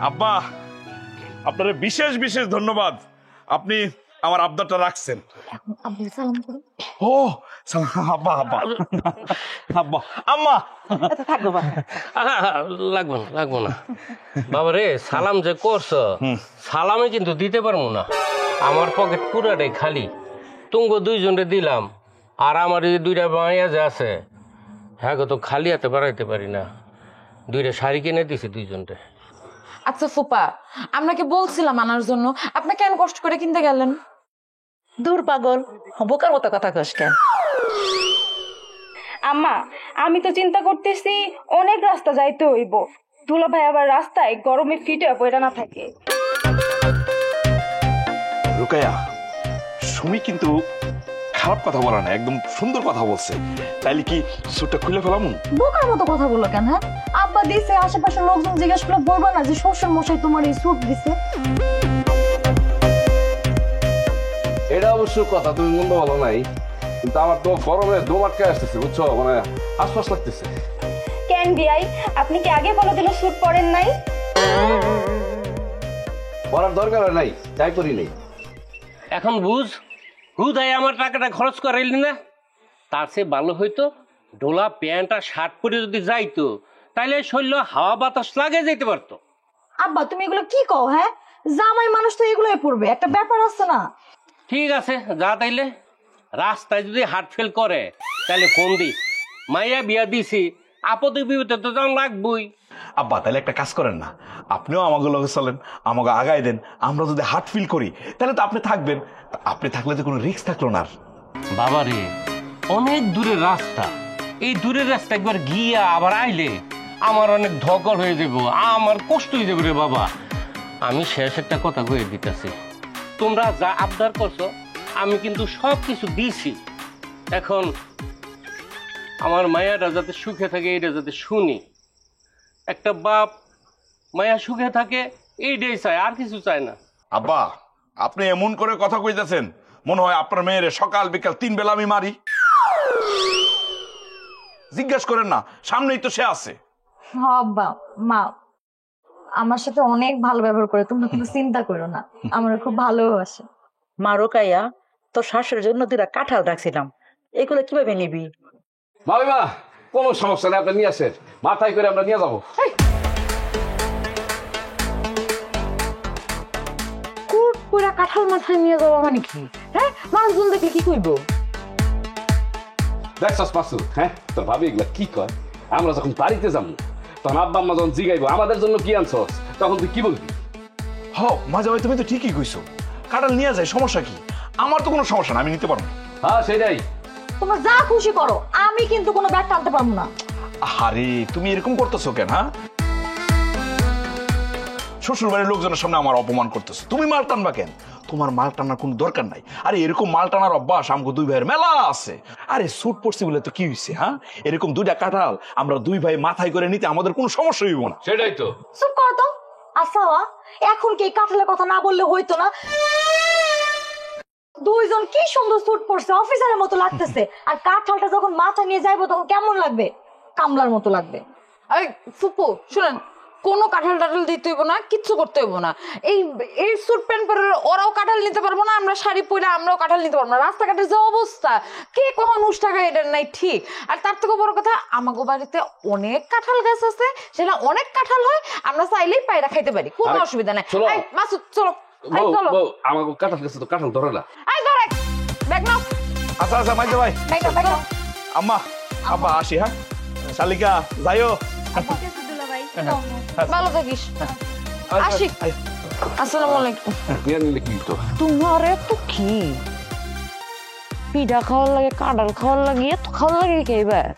আব্বা আপনার বিশেষ বিশেষ ধন্যবাদ, আপনি আমার আবদারটা রাখছেন। ও আব্বা আব্বা আব্বা আম্মা লাগবো না বাবা রে, সালাম যে করছো সালামে কিন্তু দিতে পারবো না, আমার পকেট পুরাটাই খালি। তুঙ্গ দুইজনে দিলাম, আর আমার এই দুইটা মাইয়া যে আছে হ্যাঁ তো খালি হাতে বাড়াইতে পারি না, দুইটা শাড়ি কিনে দিছি দুইজনটা। আচ্ছা ফুপা, আপনাকে বলছিলাম আনার জন্য, আপনি কেন কষ্ট করে কিনতে গেলেন? দূর পাগল, বোকার মতো কথা কস কেন? আম্মা, আমি তো চিন্তা করতেছি অনেক রাস্তা যাইতে হইব, দুলা ভাই আবার রাস্তায় গরমে ফিটে পড়ে না থাকে। রুকাইয়া, সুমি কিন্তু খারাপ কথা বলা না, একদম সুন্দর কথা বলছে। তাইলে কি স্যুটটা খুলে ফেলাম? বোকার মতো কথা বললো কেন? হ্যাঁ, আব্বা দিছে, আশেপাশের লোকজন জিজ্ঞেস করলে বলবা না যে শ্বশুর মশাই তোমার এই স্যুট দিছে? এটা অবশ্য কথা, তুমি মন্দ বলো নাই, কিন্তু আমার তো গরমে দম আটকে আসতেছে, বুঝছো, মানে আশপাশ লাগতেছে। কেন বিয়াই, আপনি কি আগে কোনোদিনও স্যুট পরেন নাই? পড়ার দরকার নাই, তাই করি নাই। এখন বুঝ, হুদায় আমার টাকাটা খরচ করাইলি না, তার চেয়ে ভালো হইতো ডোলা প্যান্ট আর শার্ট পরে যদি যাইতো, তাইলে শরীরে হাওয়া বাতাস লাগে যেতে পারতো। আব্বা তুমি এগুলো কি কও? হ্যাঁ, জামাই মানুষ তো এগুলোই পড়বে, একটা ব্যাপার আছে না? ঠিক আছে যা, তাইলে রাস্তায় যদি হার্ট ফেল করে তাহলে ফোন দিস, মাইয়া বিয়া দিছি, আপদে বিপদে তো যাওয়া লাগবই। আব্বা তাহলে একটা কাজ করেন না, আপনিও আমাকে লগে চলেন, আমাকে আগায় দেন, আমরা যদি হার্ট ফিল করি তাহলে তো আপনি থাকবেন, আপনি থাকলে তো কোনো রিস্ক থাকলো না। বাবা রে, অনেক দূরের রাস্তা, এই দূরের রাস্তা একবার গিয়া আবার আইলে আমার অনেক ধকল হয়ে যাব, আমার কষ্ট হয়ে যাবে রে বাবা। আমি শেষ একটা কথা কয়ে দিতেছি, তোমরা যা আবদার করছো আমি কিন্তু সব কিছু দিছি, এখন আমার মায়াটা যাতে সুখে থাকে এইটা যাতে শুনি। একটা বাপ মায়া সুখে থাকে এইটাই চায়, আর কিছু চায় না। আব্বা আপনি এমন করে কথা কইতেছেন, মনে হয় আপনার মেয়ের সকাল বিকাল 3 বেলা আমি মারি। জিজ্ঞাসা করেন না, সামনেই তো সে আছে। আব্বা মা আমার সাথে অনেক ভালো ব্যবহার করে, তোমরা কোনো চিন্তা করো না, আমার খুব ভালোবাসে। মা রোকাইয়া, তোর শাশুড়ির জন্য দুটা কাঁঠাল রাখছিলাম, এগুলো কিভাবে নিবি? মামিমা, কোনো সমস্যা নেই, আপনি নিয়ে আসেন, মাথায় করে আমরা নিয়ে যাবো। কুট পুরা কাঁঠাল মাথায় নিয়ে যাওয়া মানে কি? হ্যাঁ, মানুষজন দেখলে কি কইব? দেখছস পাসু, হ্যাঁ তোর ভাবি এগুলা কি কয়? আমরা যখন বাড়িতে যাবো তখন আব্বা আম্মা যখন জিগাইবো আমাদের জন্য কি আনছস, তখন তুই কি বলবি? হ মাঝে ভাই, তুমি তো ঠিকই কইছো, কাঁঠাল নিয়ে যায়, সমস্যা কি? আমার তো কোনো সমস্যা না, আমি নিতে পারবো। হ্যাঁ সেটাই, তোমরা যা খুশি করো, আমি কিন্তু কোনো ব্যাগ টানতে পারবো না। আরে তুমি এরকম করতেছো কেন? হ্যাঁ, শ্বশুর বাড়ির লোকজনের সামনে আমার অপমান করতেছো, তুমি মাল টানবা কেন? তোমার মাল টানার কোনো দরকার নাই। আরে এরকম মাল টানার অভ্যাস আমাকে 2 ভাইয়ের মেলা আছে। আরে স্যুট পরছি বলে তো কি হয়েছে? হ্যাঁ, এরকম 2টা কাঁঠাল আমরা 2 ভাই মাথায় করে নিতে আমাদের কোনো সমস্যা হইব না। সেটাই তো। চুপ কর তো। আচ্ছা এখন কি কাঁঠালের কথা না বললে হইতো না? দুইজন কি সুন্দর স্যুট পরছে, অফিসারের মতো লাগতেছে, আর কাঁঠালটা যখন মাথায় নিয়ে যাইবো তখন কেমন লাগবে? কামলার মতো লাগবে। এই ফুপু শুনেন, কোনো কাঁঠাল টাঠাল দিতে হইব না, কিচ্ছু করতে হইব না। এই এই স্যুট প্যান্ট পরে ওরাও কাঁঠাল নিতে পারবো না, আমরা শাড়ি পরে আমরাও কাঁঠাল নিতে পারবো না। রাস্তাঘাটের যে অবস্থা, কে কখন উষ্টা খায় এটা নাই ঠিক। আর তার থেকে বড় কথা, আমাগো বাড়িতে অনেক কাঁঠাল গাছ আছে, সেটা অনেক কাঁঠাল হয়, আমরা চাইলেই পায়রা খাইতে পারি, কোনো অসুবিধা নাই। এই মাসুদ চলো, এই চলো। আমাকে কাঁঠাল গেছে তো কাঁঠাল ধরে না। এই ধরে ব্যাগ নাও। আচ্ছা আচ্ছা মাইজা ভাই, আম্মা আব্বা আসি। হ্যাঁ শালিকা যাইও, ভালো থাকিস। আসি। আসসালামু আলাইকুম। নিয়ে নিলে কি তো তোমার এত কি পিঠা খাওয়ার লাগে, কাঁঠাল খাওয়ার লাগে, এত খাওয়ার লাগে কে? এবার